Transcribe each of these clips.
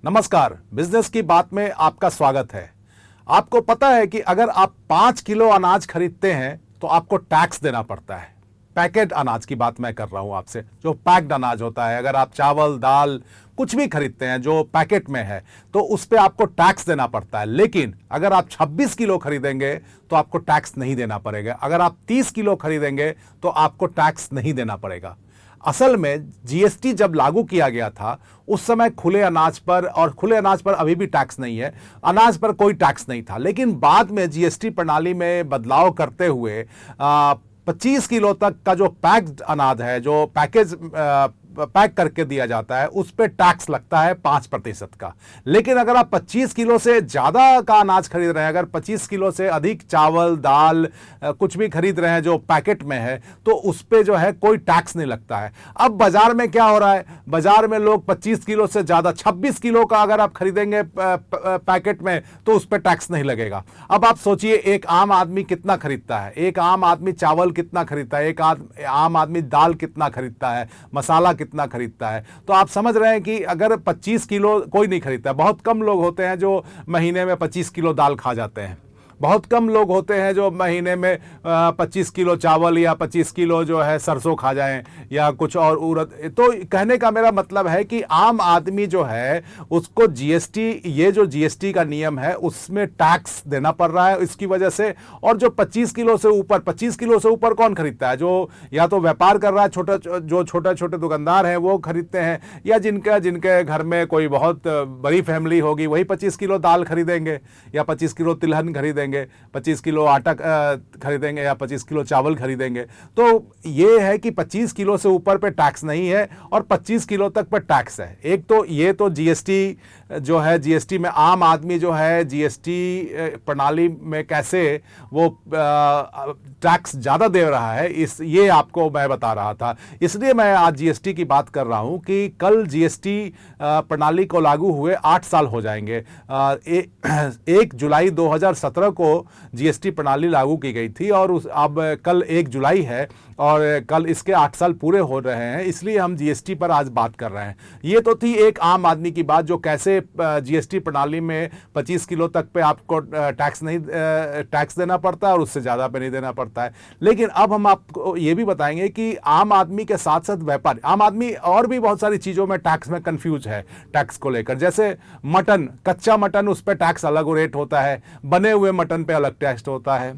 नमस्कार, बिजनेस की बात में आपका स्वागत है। आपको पता है कि अगर आप 5 किलो अनाज खरीदते हैं तो आपको टैक्स देना पड़ता है। पैकेट अनाज की बात मैं कर रहा हूं आपसे, जो पैक्ड अनाज होता है। अगर आप चावल दाल कुछ भी खरीदते हैं जो पैकेट में है तो उस पर आपको टैक्स देना पड़ता है। लेकिन अगर आप 26 किलो खरीदेंगे तो आपको टैक्स नहीं देना पड़ेगा। अगर आप 30 किलो खरीदेंगे तो आपको टैक्स नहीं देना पड़ेगा। असल में जीएसटी जब लागू किया गया था उस समय खुले अनाज पर, और खुले अनाज पर अभी भी टैक्स नहीं है, अनाज पर कोई टैक्स नहीं था। लेकिन बाद में जीएसटी प्रणाली में बदलाव करते हुए 25 किलो तक का जो पैक्ड अनाज है, जो पैक करके दिया जाता है, उस पर टैक्स लगता है 5% का। लेकिन अगर आप 25 किलो से ज़्यादा का अनाज खरीद रहे हैं, अगर 25 किलो से अधिक चावल दाल कुछ भी खरीद रहे हैं जो पैकेट में है, तो उस पर जो है कोई टैक्स नहीं लगता है। अब बाजार में क्या हो रहा है, बाजार में लोग 25 किलो से ज़्यादा 26 किलो का अगर आप खरीदेंगे पैकेट में तो उस पर टैक्स नहीं लगेगा। अब आप सोचिए, एक आम आदमी कितना खरीदता है, एक आम आदमी चावल कितना खरीदता है, एक आम आदमी दाल कितना खरीदता है, मसाला कितना खरीदता है। तो आप समझ रहे हैं कि अगर 25 किलो कोई नहीं खरीदता, बहुत कम लोग होते हैं जो महीने में 25 किलो दाल खा जाते हैं। बहुत कम लोग होते हैं जो महीने में 25 किलो चावल या 25 किलो जो है सरसों खा जाएं या कुछ और उड़द। तो कहने का मेरा मतलब है कि आम आदमी जो है उसको जीएसटी, ये जो जीएसटी का नियम है उसमें टैक्स देना पड़ रहा है इसकी वजह से। और जो 25 किलो से ऊपर, 25 किलो से ऊपर कौन खरीदता है? जो या तो व्यापार कर रहा है, जो छोटे छोटे दुकानदार हैं वो खरीदते हैं, या जिनके घर में कोई बहुत बड़ी फैमिली होगी वही 25 किलो दाल खरीदेंगे या 25 किलो तिलहन खरीदेंगे, 25 किलो आटा खरीदेंगे या 25 किलो चावल खरीदेंगे। तो ये है कि 25 किलो से ऊपर पे टैक्स नहीं है और 25 किलो तक पे टैक्स है। एक तो ये तो जीएसटी जो है, जीएसटी में आम आदमी जो है जीएसटी प्रणाली में कैसे वो टैक्स ज़्यादा दे रहा है, ये आपको मैं बता रहा था। इसलिए मैं आज जीएसटी की बात कर रहा हूँ कि कल जीएसटी प्रणाली को लागू हुए 8 साल हो जाएंगे। 1 जुलाई 2017 को जीएसटी प्रणाली लागू की गई थी और अब कल 1 जुलाई है और कल इसके 8 साल पूरे हो रहे हैं, इसलिए हम जीएसटी पर आज बात कर रहे हैं। ये तो थी एक आम आदमी की बात, जो कैसे जीएसटी प्रणाली में 25 किलो तक पे आपको टैक्स देना पड़ता है और उससे ज़्यादा पे नहीं देना पड़ता है। लेकिन अब हम आपको ये भी बताएंगे कि आम आदमी के साथ साथ व्यापारी, आम आदमी और भी बहुत सारी चीज़ों में टैक्स में कंफ्यूज है टैक्स को लेकर। जैसे मटन, कच्चा मटन, उस पर टैक्स अलग रेट होता है, बने हुए मटन पे अलग टैक्स होता है,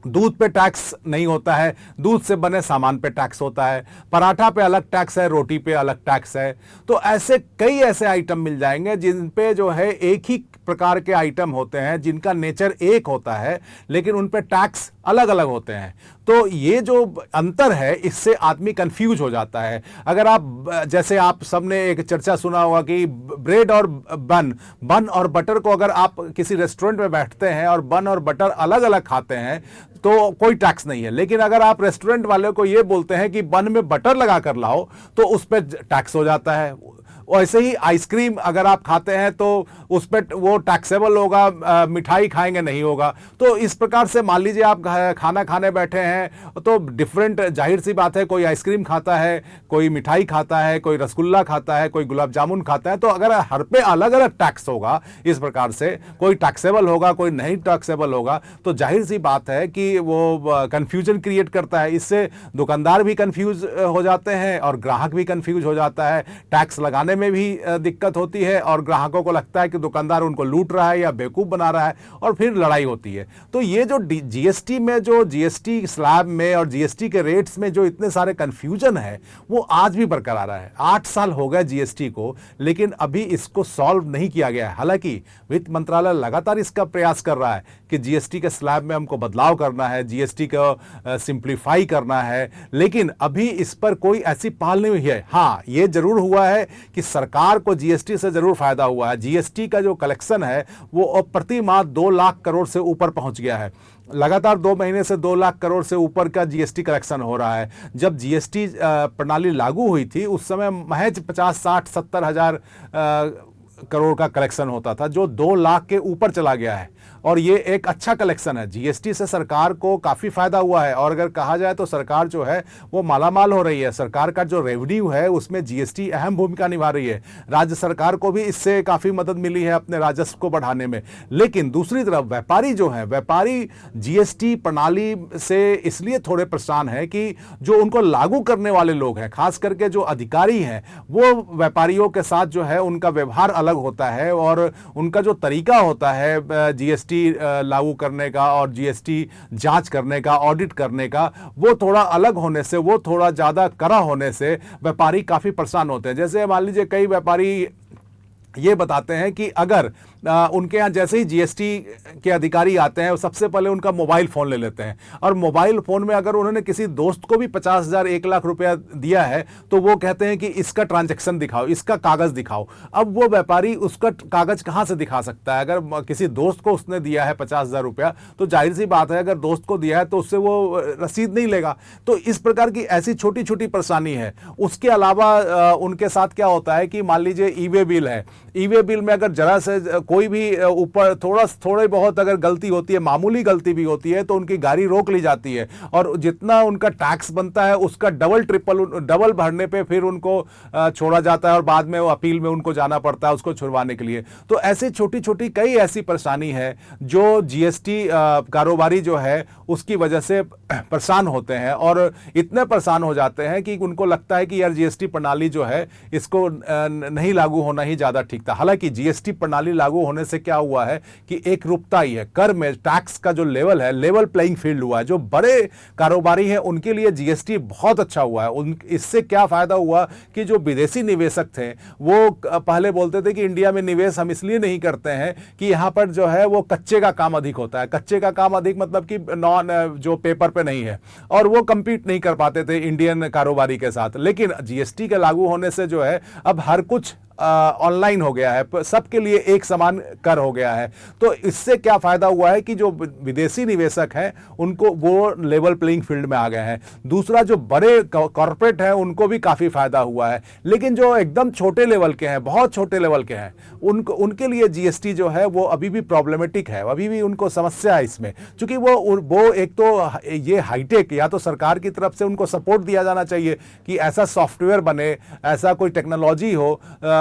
दूध पे टैक्स नहीं होता है, दूध से बने सामान पे टैक्स होता है, पराठा पे अलग टैक्स है, रोटी पे अलग टैक्स है। तो ऐसे कई ऐसे आइटम मिल जाएंगे जिन पे जो है एक ही प्रकार के आइटम होते हैं, जिनका नेचर एक होता है लेकिन उन पे टैक्स अलग अलग होते हैं। तो ये जो अंतर है इससे आदमी कंफ्यूज हो जाता है। अगर आप, जैसे आप सबने एक चर्चा सुना होगा कि ब्रेड और बन और बटर को, अगर आप किसी रेस्टोरेंट में बैठते हैं और बन और बटर अलग अलग खाते हैं तो कोई टैक्स नहीं है। लेकिन अगर आप रेस्टोरेंट वाले को ये बोलते हैं कि बन में बटर लगा कर लाओ तो उस पर टैक्स हो जाता है। वैसे ही आइसक्रीम अगर आप खाते हैं तो उस पर वो टैक्सेबल होगा, मिठाई खाएंगे नहीं होगा। तो इस प्रकार से मान लीजिए आप खाना खाने बैठे हैं तो डिफरेंट, जाहिर सी बात है, कोई आइसक्रीम खाता है, कोई मिठाई खाता है, कोई रसगुल्ला खाता है, कोई गुलाब जामुन खाता है। तो अगर हर पे अलग अलग टैक्स होगा, इस प्रकार से कोई टैक्सेबल होगा कोई नहीं टैक्सेबल होगा, तो जाहिर सी बात है कि वो कंफ्यूजन क्रिएट करता है। इससे दुकानदार भी कंफ्यूज हो जाते हैं और ग्राहक भी कंफ्यूज हो जाता है। टैक्स लगाने में भी दिक्कत होती है और ग्राहकों को लगता है कि दुकानदार उनको लूट रहा है या बेवकूफ बना रहा है और फिर लड़ाई होती है। तो ये जो जीएसटी में, जो जीएसटी स्लैब में और जीएसटी के रेट्स में जो इतने सारे कंफ्यूजन है वो आज भी बरकरार है। 8 साल हो गए जीएसटी को, लेकिन अभी इसको सॉल्व नहीं किया गया है। हालांकि वित्त मंत्रालय लगातार इसका प्रयास कर रहा है कि जीएसटी के स्लैब में हमको बदलाव करना है, जीएसटी को सिंप्लीफाई करना है, लेकिन अभी इस पर कोई ऐसी पहल नहीं हुई है। हाँ, ये जरूर हुआ है कि सरकार को जीएसटी से जरूर फायदा हुआ है। जीएसटी का जो कलेक्शन है वो प्रति माह 2 लाख करोड़ से ऊपर पहुंच गया है। लगातार 2 महीने से 2 लाख करोड़ से ऊपर का जीएसटी कलेक्शन हो रहा है। जब जीएसटी प्रणाली लागू हुई थी उस समय महज 50, 60, 70 हजार करोड़ का कलेक्शन होता था, जो 2 लाख के ऊपर चला गया है। और ये एक अच्छा कलेक्शन है। जीएसटी से सरकार को काफ़ी फायदा हुआ है, और अगर कहा जाए तो सरकार जो है वो मालामाल हो रही है। सरकार का जो रेवेन्यू है उसमें जीएसटी अहम भूमिका निभा रही है। राज्य सरकार को भी इससे काफ़ी मदद मिली है अपने राजस्व को बढ़ाने में। लेकिन दूसरी तरफ व्यापारी जो है, व्यापारी जीएसटी प्रणाली से इसलिए थोड़े परेशान है कि जो उनको लागू करने वाले लोग हैं, खास करके जो अधिकारी हैं, वो व्यापारियों के साथ जो है उनका व्यवहार अलग होता है, और उनका जो तरीका होता है जीएसटी लागू करने का और जीएसटी जांच करने का, ऑडिट करने का, वो थोड़ा अलग होने से, वो थोड़ा ज़्यादा कड़ा होने से व्यापारी काफ़ी परेशान होते हैं। जैसे मान लीजिए कई व्यापारी ये बताते हैं कि अगर उनके यहाँ जैसे ही जीएसटी के अधिकारी आते हैं, सबसे पहले उनका मोबाइल फ़ोन ले लेते हैं, और मोबाइल फ़ोन में अगर उन्होंने किसी दोस्त को भी 50,000 1 लाख रुपया दिया है तो वो कहते हैं कि इसका ट्रांजैक्शन दिखाओ, इसका कागज़ दिखाओ। अब वो व्यापारी उसका कागज़ कहाँ से दिखा सकता है? अगर किसी दोस्त को उसने दिया है 50,000 रुपया, तो जाहिर सी बात है अगर दोस्त को दिया है तो उससे वो रसीद नहीं लेगा। तो इस प्रकार की ऐसी छोटी छोटी परेशानी है। उसके अलावा उनके साथ क्या होता है कि मान लीजिए ई वे बिल है, ई वे बिल में अगर जरा से कोई भी ऊपर थोड़े बहुत अगर गलती होती है, मामूली गलती भी होती है, तो उनकी गाड़ी रोक ली जाती है, और जितना उनका टैक्स बनता है उसका डबल भरने पे फिर उनको छोड़ा जाता है, और बाद में वो अपील में उनको जाना पड़ता है उसको छुड़वाने के लिए। तो ऐसी छोटी छोटी कई ऐसी परेशानी है जो जीएसटी कारोबारी जो है उसकी वजह से परेशान होते हैं, और इतने परेशान हो जाते हैं कि उनको लगता है कि यार जीएसटी प्रणाली जो है इसको नहीं लागू होना ही ज़्यादा ठीक था। हालांकि जीएसटी प्रणाली लागू होने से क्या हुआ है कि एक रूपता ही है, कर में टैक्स का जो लेवल है, लेवल प्लेइंग फील्ड हुआ है। जो बड़े कारोबारी हैं उनके लिए जीएसटी बहुत अच्छा हुआ है। इससे क्या फायदा हुआ कि जो विदेशी निवेशक थे वो पहले बोलते थे कि इंडिया में निवेश हम इसलिए नहीं करते हैं कि यहाँ पर जो है वो कच्चे का काम अधिक होता है। कच्चे का काम अधिक मतलब कि नॉन जो पेपर पे नहीं है, और वो compete नहीं कर पाते थे इंडियन कारोबारी के साथ। लेकिन जीएसटी के लागू होने से जो है अब हर कुछ ऑनलाइन हो गया है, सबके लिए एक समान कर हो गया है। तो इससे क्या फायदा हुआ है कि जो विदेशी निवेशक हैं उनको वो लेवल प्लेइंग फील्ड में आ गए हैं। दूसरा, जो बड़े कॉर्पोरेट हैं उनको भी काफ़ी फायदा हुआ है। लेकिन जो एकदम छोटे लेवल के हैं, बहुत छोटे लेवल के हैं, उनके लिए जीएसटी जो है वो अभी भी प्रॉब्लमेटिक है, अभी भी उनको समस्या है इसमें। क्योंकि वो एक तो ये हाईटेक, या तो सरकार की तरफ से उनको सपोर्ट दिया जाना चाहिए कि ऐसा सॉफ्टवेयर बने, ऐसा कोई टेक्नोलॉजी हो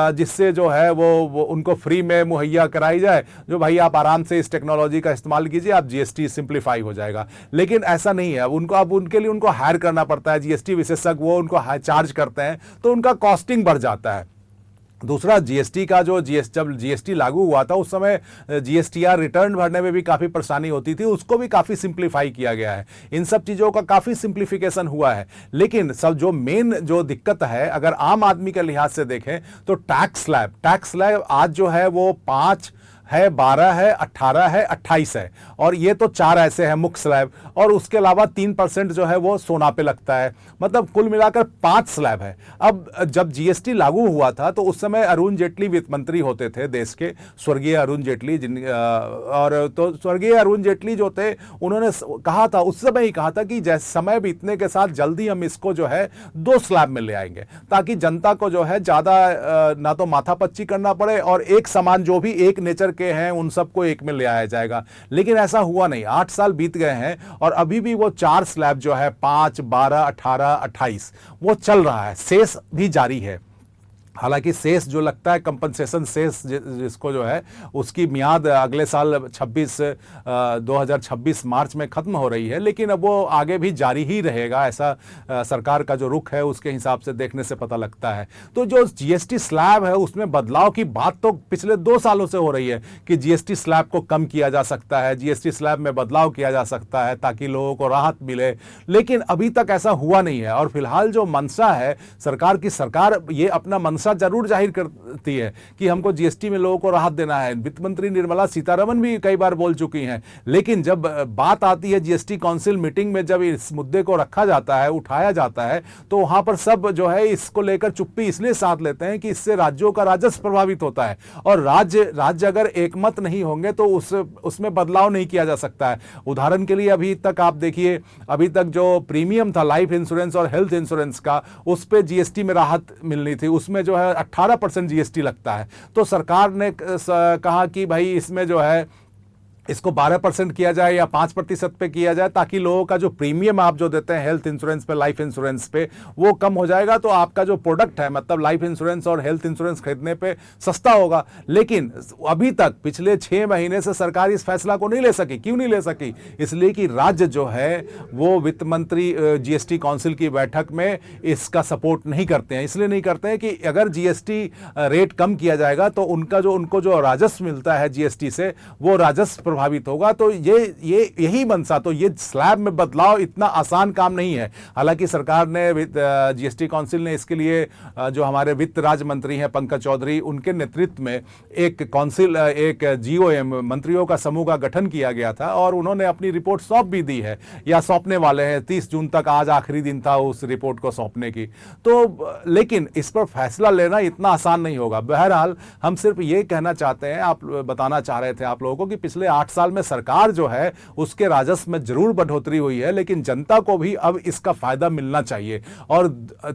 जिससे जो है वो उनको फ्री में मुहैया कराई जाए, जो भाई आप आराम से इस टेक्नोलॉजी का इस्तेमाल कीजिए, आप जीएसटी सिंप्लीफाई हो जाएगा। लेकिन ऐसा नहीं है। उनके लिए उनको हायर करना पड़ता है जीएसटी विशेषज्ञ, वो उनको हाई चार्ज करते हैं, तो उनका कॉस्टिंग बढ़ जाता है। दूसरा, जीएसटी का जब जीएसटी लागू हुआ था उस समय जीएसटीआर रिटर्न भरने में भी काफ़ी परेशानी होती थी, उसको भी काफ़ी सिंप्लीफाई किया गया है। इन सब चीज़ों का काफ़ी सिंप्लीफिकेशन हुआ है। लेकिन सब जो मेन जो दिक्कत है, अगर आम आदमी के लिहाज से देखें तो टैक्स स्लैब आज जो है वो 5 है, 12 है, 18 है, 28 है, और ये तो 4 ऐसे हैं मुख्य स्लैब, और उसके अलावा 3% जो है वो सोना पे लगता है। मतलब कुल मिलाकर 5 स्लैब है। अब जब जीएसटी लागू हुआ था तो उस समय अरुण जेटली वित्त मंत्री होते थे देश के, स्वर्गीय अरुण जेटली, और तो स्वर्गीय अरुण जेटली जो थे उन्होंने कहा था, उस समय ही कहा था कि जैसे समय बीतने के साथ जल्दी हम इसको जो है 2 स्लैब में ले आएंगे, ताकि जनता को जो है ज़्यादा ना तो माथापच्ची करना पड़े, और एक समान जो भी एक नेचर के हैं उन सबको एक में ले आया जाएगा। लेकिन ऐसा हुआ नहीं। 8 साल बीत गए हैं और अभी भी वो 4 स्लैब जो है 5, 12, 18, 28 वो चल रहा है, शेष भी जारी है। हालांकि शेष जो लगता है कंपनसेशन शेष जिसको जो है उसकी मियाद अगले साल 2026 मार्च में ख़त्म हो रही है, लेकिन अब वो आगे भी जारी ही रहेगा, ऐसा सरकार का जो रुख है उसके हिसाब से देखने से पता लगता है। तो जो जीएसटी स्लैब है उसमें बदलाव की बात तो पिछले 2 सालों से हो रही है कि जीएसटी स्लैब को कम किया जा सकता है, जीएसटी स्लैब में बदलाव किया जा सकता है ताकि लोगों को राहत मिले, लेकिन अभी तक ऐसा हुआ नहीं है। और फिलहाल जो मंशा है सरकार ये अपना मंशा जरूर जाहिर करती है कि हमको जीएसटी में लोगों को राहत देना है। वित्त मंत्री निर्मला सीतारमण भी कई बार बोल चुकी हैं, लेकिन जब बात आती है जीएसटी काउंसिल मीटिंग में, जब इस मुद्दे को रखा जाता है, उठाया जाता है, तो वहां पर सब जो है इसको लेकर चुप्पी इसलिए साध लेते हैं कि इससे राज्यों का राजस्व प्रभावित होता है, और राज्य अगर एकमत नहीं होंगे तो उसमें बदलाव नहीं किया जा सकता है। उदाहरण के लिए अभी तक आप देखिए, अभी तक जो प्रीमियम था लाइफ इंश्योरेंस और हेल्थ इंश्योरेंस का, उस पर जीएसटी में राहत मिलनी थी, उसमें जो है 18% जीएसटी लगता है। तो सरकार ने कहा कि भाई इसमें जो है इसको 12% किया जाए या 5% पे किया जाए, ताकि लोगों का जो प्रीमियम आप जो देते हैं हेल्थ इंश्योरेंस पे, लाइफ इंश्योरेंस पे, वो कम हो जाएगा। तो आपका जो प्रोडक्ट है, मतलब लाइफ इंश्योरेंस और हेल्थ इंश्योरेंस खरीदने पे सस्ता होगा। लेकिन अभी तक पिछले 6 महीने से सरकार इस फैसला को नहीं ले सकी। क्यों नहीं ले सकी? इसलिए कि राज्य जो है वो वित्त मंत्री जीएसटी काउंसिल की बैठक में इसका सपोर्ट नहीं करते हैं। इसलिए नहीं करते हैं कि अगर जीएसटी रेट कम किया जाएगा तो उनको जो राजस्व मिलता है जीएसटी से, वो राजस्व प्रभावित होगा। तो यही मनसा, तो ये स्लैब में बदलाव इतना आसान काम नहीं है। हालांकि सरकार ने, जीएसटी काउंसिल ने इसके लिए जो हमारे वित्त राज्य मंत्री हैं पंकज चौधरी, उनके नेतृत्व में एक काउंसिल, एक जीओएम, मंत्रियों का समूह का गठन किया गया था और उन्होंने अपनी रिपोर्ट सौंप भी दी है या सौंपने वाले हैं। 30 जून तक, आज आखिरी दिन था उस रिपोर्ट को सौंपने की। तो लेकिन इस पर फैसला लेना इतना आसान नहीं होगा। बहरहाल हम सिर्फ ये कहना चाहते हैं, आप बताना चाह रहे थे आप लोगों को, कि पिछले 8 साल में सरकार जो है उसके राजस्व में जरूर बढ़ोतरी हुई है, लेकिन जनता को भी अब इसका फायदा मिलना चाहिए। और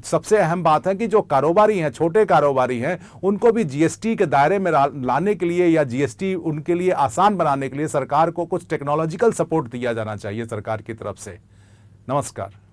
सबसे अहम बात है कि जो कारोबारी हैं, छोटे कारोबारी हैं, उनको भी जीएसटी के दायरे में लाने के लिए या जीएसटी उनके लिए आसान बनाने के लिए सरकार को कुछ टेक्नोलॉजिकल सपोर्ट दिया जाना चाहिए सरकार की तरफ से। नमस्कार।